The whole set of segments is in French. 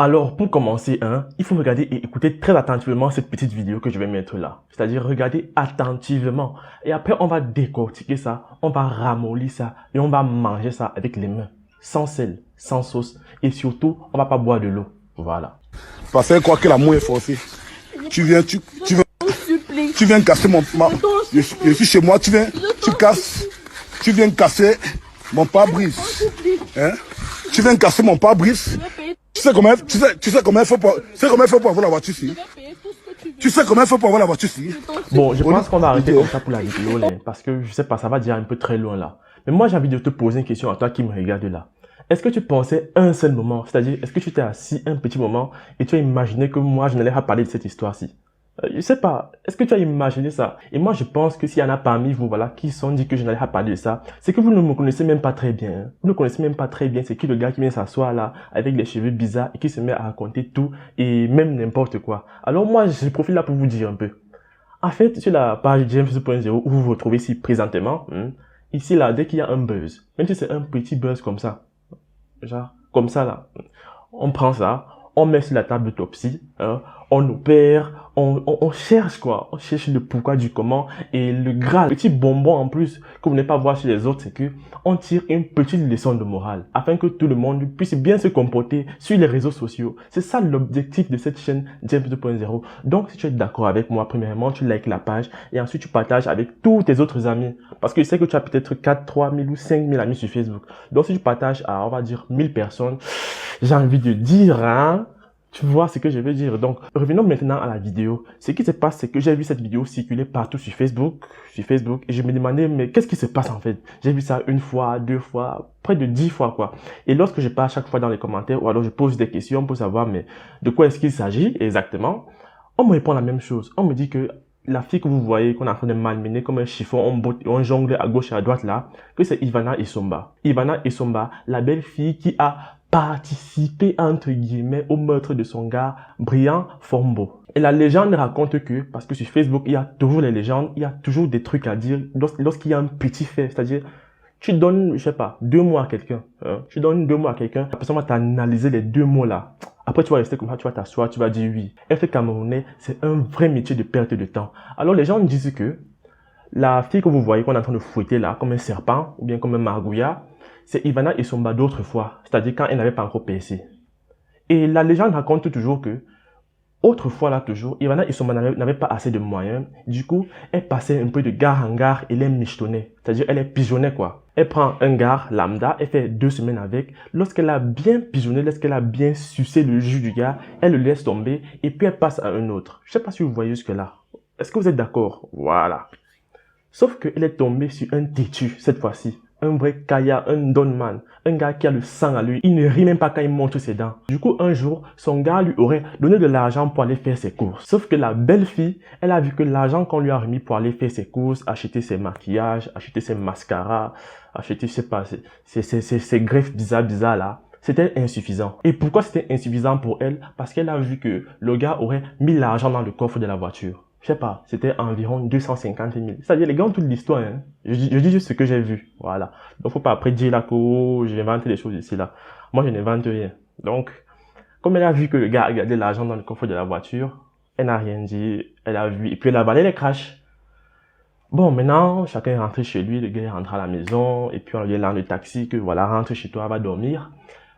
Alors, pour commencer, il faut regarder et écouter très attentivement cette petite vidéo que je vais mettre là. C'est-à-dire, regarder attentivement. Et après, on va décortiquer ça, on va ramollir ça et on va manger ça avec les mains. Sans sel, sans sauce. Et surtout, on va pas boire de l'eau. Voilà. Parce qu'elle croit que l'amour est forcé. Tu viens casser je suis chez moi, tu viens casser mon pare-brise. Hein? Tu viens casser mon pare-brise. Tu sais comment il faut pour avoir la voiture ici? Tu sais comment il faut pour avoir la voiture ici? Bon, je pense qu'on va arrêter comme ça pour la vidéo, là, parce que je sais pas, ça va déjà un peu très loin là. Mais moi, j'ai envie de te poser une question à toi qui me regarde là. Est-ce que tu pensais un seul moment, c'est-à-dire, est-ce que tu t'es assis un petit moment et tu as imaginé que moi, je n'allais pas parler de cette histoire-ci? Je sais pas, est-ce que tu as imaginé ça? Et moi, je pense que s'il y en a parmi vous, voilà, qui sont dit que je n'allais pas parler de ça, c'est que vous ne me connaissez même pas très bien. Hein. Vous ne connaissez même pas très bien c'est qui le gars qui vient s'asseoir là, avec les cheveux bizarres et qui se met à raconter tout et même n'importe quoi. Alors moi, je profite là pour vous dire un peu. En fait, sur la page James 2.0 où vous vous retrouvez ici présentement, ici là, dès qu'il y a un buzz, même si c'est un petit buzz comme ça, genre, comme ça là, on prend ça, on met sur la table d'autopsie, on opère, on cherche quoi, on cherche le pourquoi du comment et le Graal, le petit bonbon en plus que vous n'allez pas voir chez les autres, c'est que on tire une petite leçon de morale afin que tout le monde puisse bien se comporter sur les réseaux sociaux. C'est ça l'objectif de cette chaîne James 2.0. Donc si tu es d'accord avec moi, premièrement tu likes la page et ensuite tu partages avec tous tes autres amis parce que je sais que tu as peut-être 4, 3 000 ou 5 000 amis sur Facebook. Donc si tu partages à on va dire 1000 personnes, j'ai envie de dire tu vois ce que je veux dire. Donc, revenons maintenant à la vidéo. Ce qui se passe, c'est que j'ai vu cette vidéo circuler partout sur Facebook, et je me demandais, mais qu'est-ce qui se passe en fait? J'ai vu ça une fois, deux fois, près de 10 fois quoi. Et lorsque je pars chaque fois dans les commentaires, ou alors je pose des questions pour savoir, mais de quoi est-ce qu'il s'agit exactement? On me répond la même chose. On me dit que la fille que vous voyez, qu'on est en train de malmener comme un chiffon, on jongle à gauche et à droite là, que c'est Ivana Isomba. Ivana Isomba, la belle fille qui a participé, entre guillemets, au meurtre de son gars, Brian Formbo. Et la légende raconte que, parce que sur Facebook, il y a toujours les légendes, il y a toujours des trucs à dire lorsqu'il y a un petit fait, c'est-à-dire, tu donnes, je sais pas, 2 mots à quelqu'un, tu donnes 2 mots à quelqu'un, la personne va t'analyser les 2 mots là. Après, tu vas rester comme ça, tu vas t'asseoir, tu vas dire oui. Être camerounais, c'est un vrai métier de perte de temps. Alors, les gens disent que la fille que vous voyez qu'on est en train de fouetter là, comme un serpent, ou bien comme un margouillard, c'est Ivana Isomba d'autrefois, c'est-à-dire quand elle n'avait pas encore percé. Et la légende raconte toujours que, autrefois là toujours, Ivana Isomba n'avait pas assez de moyens, du coup, elle passait un peu de gare en gare et les michetonnait, c'est-à-dire elle est pigeonnée quoi. Elle prend un gars lambda, elle fait 2 semaines avec, lorsqu'elle a bien pigeonné, lorsqu'elle a bien sucé le jus du gars, elle le laisse tomber et puis elle passe à un autre. Je sais pas si vous voyez jusque là. Est-ce que vous êtes d'accord? Voilà. Sauf qu'elle est tombée sur un têtu cette fois-ci. Un vrai Kaya, un Donman, un gars qui a le sang à lui. Il ne rit même pas quand il montre ses dents. Du coup, un jour, son gars lui aurait donné de l'argent pour aller faire ses courses. Sauf que la belle fille, elle a vu que l'argent qu'on lui a remis pour aller faire ses courses, acheter ses maquillages, acheter ses mascaras, acheter, je sais pas, ses greffes bizarres là, c'était insuffisant. Et pourquoi c'était insuffisant pour elle? Parce qu'elle a vu que le gars aurait mis l'argent dans le coffre de la voiture. Je sais pas, c'était environ 250 000. C'est-à-dire, les gars ont toute l'histoire, hein. Je dis juste ce que j'ai vu. Voilà. Donc, faut pas après dire là que j'ai inventé des choses ici, là. Moi, je n'invente rien. Donc, comme elle a vu que le gars a gardé l'argent dans le coffre de la voiture, elle n'a rien dit, elle a vu, et puis elle a avalé les crashs. Bon, maintenant, chacun est rentré chez lui, le gars est rentré à la maison, et puis on lui a le taxi que voilà, rentre chez toi, va dormir.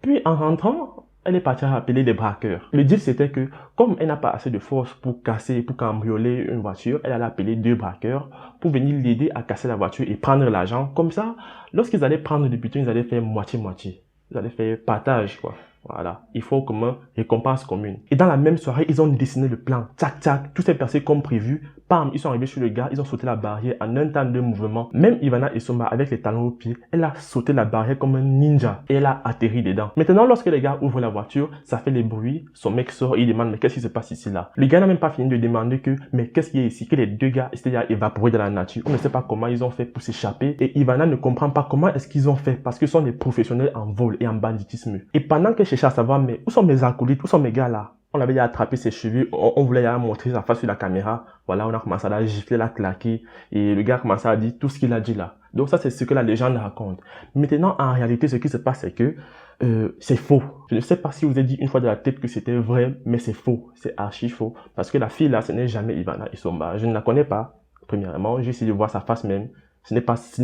Puis, en rentrant, elle est partie appeler les braqueurs. Le deal, c'était que, comme elle n'a pas assez de force pour casser, pour cambrioler une voiture, elle allait appeler 2 braqueurs pour venir l'aider à casser la voiture et prendre l'argent. Comme ça, lorsqu'ils allaient prendre le butin, ils allaient faire moitié-moitié. Ils allaient faire partage, quoi. Voilà. Il faut comme une récompense commune. Et dans la même soirée, ils ont dessiné le plan. Tac, tac. Tout s'est passé comme prévu. Bam, ils sont arrivés sur le gars. Ils ont sauté la barrière en un temps de mouvement. Même Ivana Isomba, avec les talons au pied, elle a sauté la barrière comme un ninja. Et elle a atterri dedans. Maintenant, lorsque les gars ouvrent la voiture, ça fait les bruits. Son mec sort et il demande, mais qu'est-ce qui se passe ici là? Le gars n'a même pas fini de demander que, mais qu'est-ce qu'il y a ici? Que les 2 gars étaient évaporés dans la nature. On ne sait pas comment ils ont fait pour s'échapper. Et Ivana ne comprend pas comment est-ce qu'ils ont fait. Parce que ce sont des professionnels en vol et en banditisme. Et pendant qu'elle cherchait à savoir, mais où sont mes acolytes? Où sont mes gars là? On avait attrapé ses cheveux, on voulait montrer sa face sur la caméra. Voilà, on a commencé à la gifler, la claquer. Et le gars a commencé à dire tout ce qu'il a dit là. Donc ça, c'est ce que la légende raconte. Maintenant, en réalité, ce qui se passe, c'est que C'est faux. Je ne sais pas si vous avez dit une fois de la tête que c'était vrai, mais c'est faux. C'est archi faux. Parce que la fille là, ce n'est jamais Ivana Issomba. Je ne la connais pas. Premièrement, j'ai essayé de voir sa face même. Ce n'est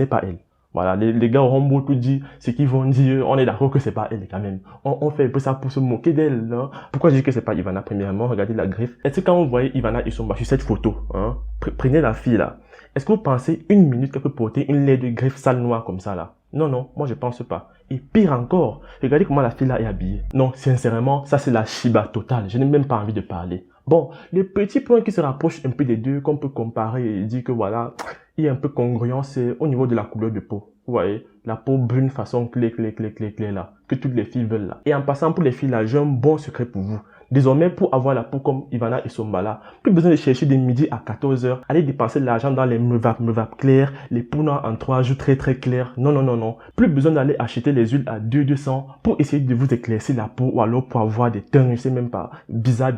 pas elle. Voilà, les gars auront beau tout dire, ce qu'ils vont dire, on est d'accord que c'est pas elle quand même. On fait un peu ça pour se moquer d'elle, non? Pourquoi je dis que c'est pas Ivana? Premièrement, regardez la griffe. Est-ce que quand vous voyez Ivana Issomba sur cette photo, hein, prenez la fille là. Est-ce que vous pensez une minute qu'elle peut porter une laide de griffe sale noire comme ça là? Non, non, moi je pense pas. Et pire encore, regardez comment la fille là est habillée. Non, sincèrement, ça c'est la Shiba totale. Je n'ai même pas envie de parler. Bon, les petits points qui se rapprochent un peu des deux, qu'on peut comparer et dire que voilà, il y a un peu congruent, c'est au niveau de la couleur de peau. Vous voyez, la peau brune façon clé là, que toutes les filles veulent là. Et en passant pour les filles là, j'ai un bon secret pour vous. Désormais, pour avoir la peau comme Ivana Issomba là, plus besoin de chercher des midi à 14h, aller dépenser de l'argent dans les meuvap clairs, les peaux noires en 3 jours très clairs. Non, non, non, non. Plus besoin d'aller acheter les huiles à 200 pour essayer de vous éclaircir la peau ou alors pour avoir des teintes, je sais même pas, bizarre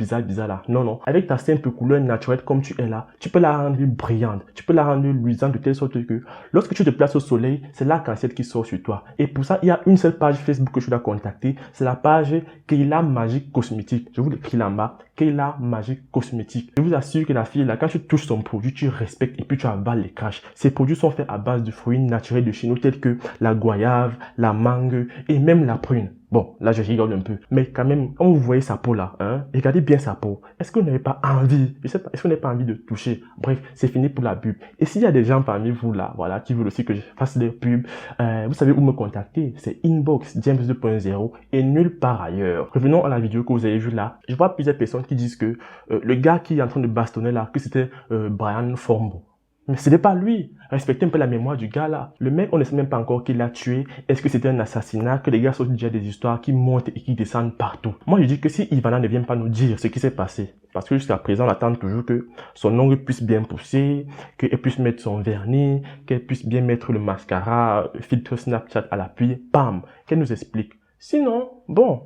là. Non, non. Avec ta simple couleur naturelle comme tu es là, tu peux la rendre brillante, tu peux la rendre luisante de telle sorte que lorsque tu te places au soleil, c'est l'arc-en-ciel qui sort sur toi. Et pour ça, il y a une seule page Facebook que je dois contacter, c'est la page Keila Magique Cosmétique. Je vous l'écris là-bas, Keila Magique Cosmétique. Je vous assure que la fille là, quand tu touches son produit, tu respectes et puis tu avales les crashs. Ces produits sont faits à base de fruits naturels de chez nous tels que la goyave, la mangue et même la prune. Bon, là je rigole un peu, mais quand même, quand vous voyez sa peau là, hein, regardez bien sa peau. Est-ce que vous n'avez pas envie, je sais pas, est-ce que vous n'avez pas envie de toucher? Bref, c'est fini pour la pub. Et s'il y a des gens parmi vous là, voilà, qui veulent aussi que je fasse des pubs, vous savez où me contacter, c'est inbox James 2.0 et nulle part ailleurs. Revenons à la vidéo que vous avez vue là. Je vois plusieurs personnes qui disent que le gars qui est en train de bastonner là, que c'était Brian Formbo. Mais ce n'est pas lui. Respectez un peu la mémoire du gars là. Le mec, on ne sait même pas encore qui l'a tué. Est-ce que c'était un assassinat? Que les gars sortent déjà des histoires qui montent et qui descendent partout. Moi, je dis que si Ivana ne vient pas nous dire ce qui s'est passé, parce que jusqu'à présent, on attend toujours que son ongle puisse bien pousser, qu'elle puisse mettre son vernis, qu'elle puisse bien mettre le mascara, filtre Snapchat à l'appui, bam, qu'elle nous explique. Sinon, bon,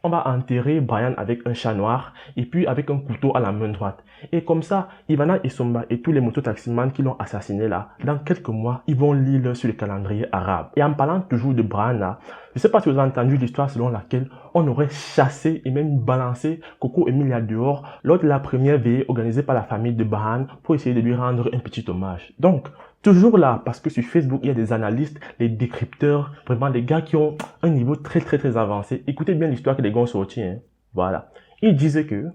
on va enterrer Brian avec un chat noir et puis avec un couteau à la main droite. Et comme ça, Ivana Issomba et tous les mototaximans qui l'ont assassiné là, dans quelques mois, ils vont lire sur le calendrier arabe. Et en parlant toujours de Brian là, je ne sais pas si vous avez entendu l'histoire selon laquelle on aurait chassé et même balancé Coco Emilia dehors lors de la première veillée organisée par la famille de Brian pour essayer de lui rendre un petit hommage. Donc, toujours là, parce que sur Facebook, il y a des analystes, des décrypteurs, vraiment des gars qui ont un niveau très avancé. Écoutez bien l'histoire que les gars ont sorti, hein. Voilà. Ils disaient que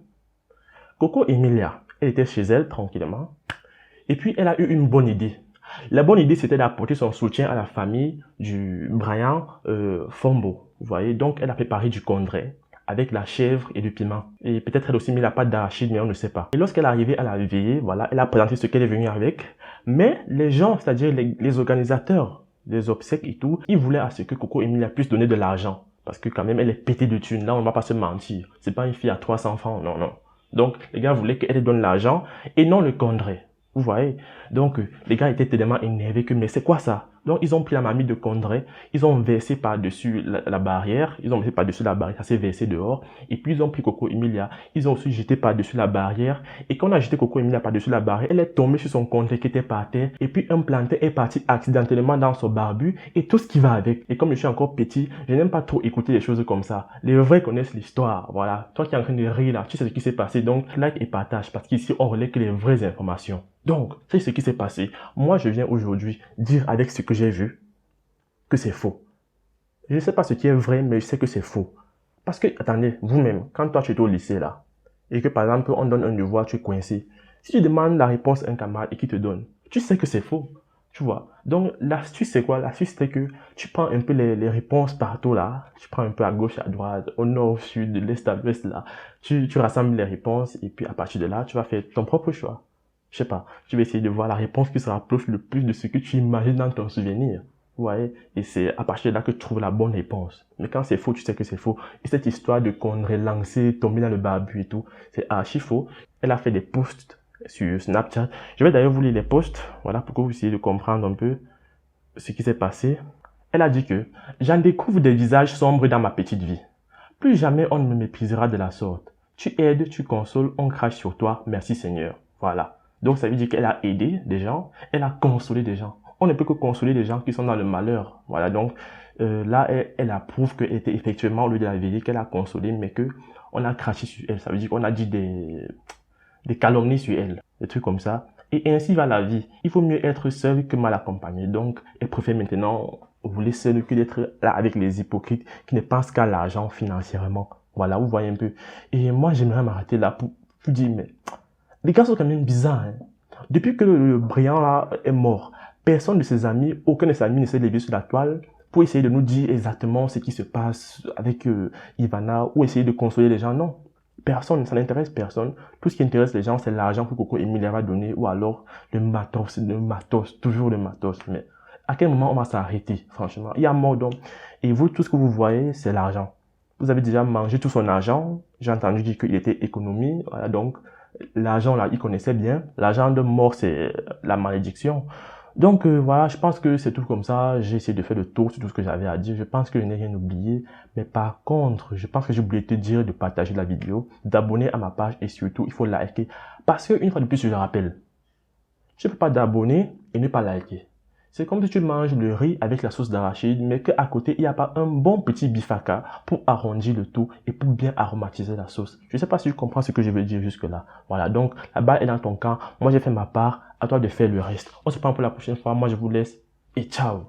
Coco Emilia, elle était chez elle tranquillement, et puis elle a eu une bonne idée. La bonne idée, c'était d'apporter son soutien à la famille du Brian Formbo. Vous voyez, donc elle a préparé du condré avec la chèvre et du piment. Et peut-être elle a aussi mis la pâte d'arachide, mais on ne sait pas. Et lorsqu'elle est arrivée à la veillée, voilà, elle a présenté ce qu'elle est venue avec. Mais les gens, c'est-à-dire les organisateurs des obsèques et tout, ils voulaient à ce que Coco Emilia puisse donner de l'argent. Parce que quand même, elle est pétée de thunes. Là, on ne va pas se mentir. C'est pas une fille à 300 francs, non, non. Donc, les gars voulaient qu'elle donne l'argent et non le condré. Vous voyez? Donc, les gars étaient tellement énervés que, mais c'est quoi ça? Donc, ils ont pris la marmite de condré, ils ont versé par-dessus la barrière, ça s'est versé dehors, et puis ils ont pris Coco Emilia, ils ont aussi jeté par-dessus la barrière, et quand on a jeté Coco Emilia par-dessus la barrière, elle est tombée sur son condré qui était par terre, et puis un plantain est parti accidentellement dans son barbu, et tout ce qui va avec. Et comme je suis encore petit, je n'aime pas trop écouter des choses comme ça. Les vrais connaissent l'histoire, voilà. Toi qui es en train de rire là, tu sais ce qui s'est passé, donc like et partage, parce qu'ici on relaie que les vraies informations. Donc, c'est ce qui s'est passé. Moi, je viens aujourd'hui dire avec ce que j'ai vu que c'est faux. Je ne sais pas ce qui est vrai, mais je sais que c'est faux. Parce que, attendez, vous-même, quand toi tu es au lycée là, et que par exemple on donne un devoir, tu es coincé, si tu demandes la réponse à un camarade et qu'il te donne, tu sais que c'est faux. Tu vois. Donc, l'astuce c'est quoi? L'astuce c'est que tu prends un peu les réponses partout là, tu prends un peu à gauche, à droite, au nord, au sud, de l'est à l'ouest là, tu rassembles les réponses et puis à partir de là, tu vas faire ton propre choix. Je sais pas, tu vas essayer de voir la réponse qui se rapproche le plus de ce que tu imagines dans ton souvenir. Vous voyez? Et c'est à partir de là que tu trouves la bonne réponse. Mais quand c'est faux, tu sais que c'est faux. Et cette histoire de conneries lancées, tomber dans le barbu et tout, c'est archi faux. Elle a fait des posts sur Snapchat. Je vais d'ailleurs vous lire les posts, voilà, pour que vous essayiez de comprendre un peu ce qui s'est passé. Elle a dit que « J'en découvre des visages sombres dans ma petite vie. Plus jamais on ne me méprisera de la sorte. Tu aides, tu consoles, on crache sur toi, merci Seigneur. » Voilà. Donc ça veut dire qu'elle a aidé des gens, elle a consolé des gens. On ne peut que consoler les gens qui sont dans le malheur. Voilà, donc là, elle approuve qu'elle était effectivement, au lieu de la vérité, qu'elle a consolé, mais que on a craché sur elle. Ça veut dire qu'on a dit des calomnies sur elle, des trucs comme ça. Et ainsi va la vie. Il faut mieux être seul que mal accompagné. Donc, elle préfère maintenant rouler seule que d'être là avec les hypocrites qui ne pensent qu'à l'argent financièrement. Voilà, vous voyez un peu. Et moi, j'aimerais m'arrêter là pour dire, mais les gars sont quand même bizarres. Hein. Depuis que le brillant là est mort, personne de ses amis, aucun de ses amis ne s'est levé sur la toile pour essayer de nous dire exactement ce qui se passe avec Ivana ou essayer de consoler les gens. Non. Personne, ça n'intéresse personne. Tout ce qui intéresse les gens, c'est l'argent que Coco Emile leur a donné ou alors le matos, toujours le matos. Mais à quel moment on va s'arrêter, franchement? Il y a mort d'homme. Et vous, tout ce que vous voyez, c'est l'argent. Vous avez déjà mangé tout son argent. J'ai entendu dire qu'il était économie. Voilà, donc, l'argent, là, il connaissait bien. L'argent de mort, c'est la malédiction. Donc, voilà, je pense que c'est tout comme ça. J'ai essayé de faire le tour sur tout ce que j'avais à dire. Je pense que je n'ai rien oublié. Mais par contre, je pense que j'ai oublié de te dire de partager la vidéo, d'abonner à ma page et surtout, il faut liker. Parce que, une fois de plus, je le rappelle, je ne peux pas t'abonner et ne pas liker. C'est comme si tu manges le riz avec la sauce d'arachide, mais qu'à côté, il n'y a pas un bon petit bifaka pour arrondir le tout et pour bien aromatiser la sauce. Je ne sais pas si tu comprends ce que je veux dire jusque-là. Voilà, donc la balle est dans ton camp. Moi, j'ai fait ma part. À toi de faire le reste. On se prend pour la prochaine fois. Moi, je vous laisse et ciao.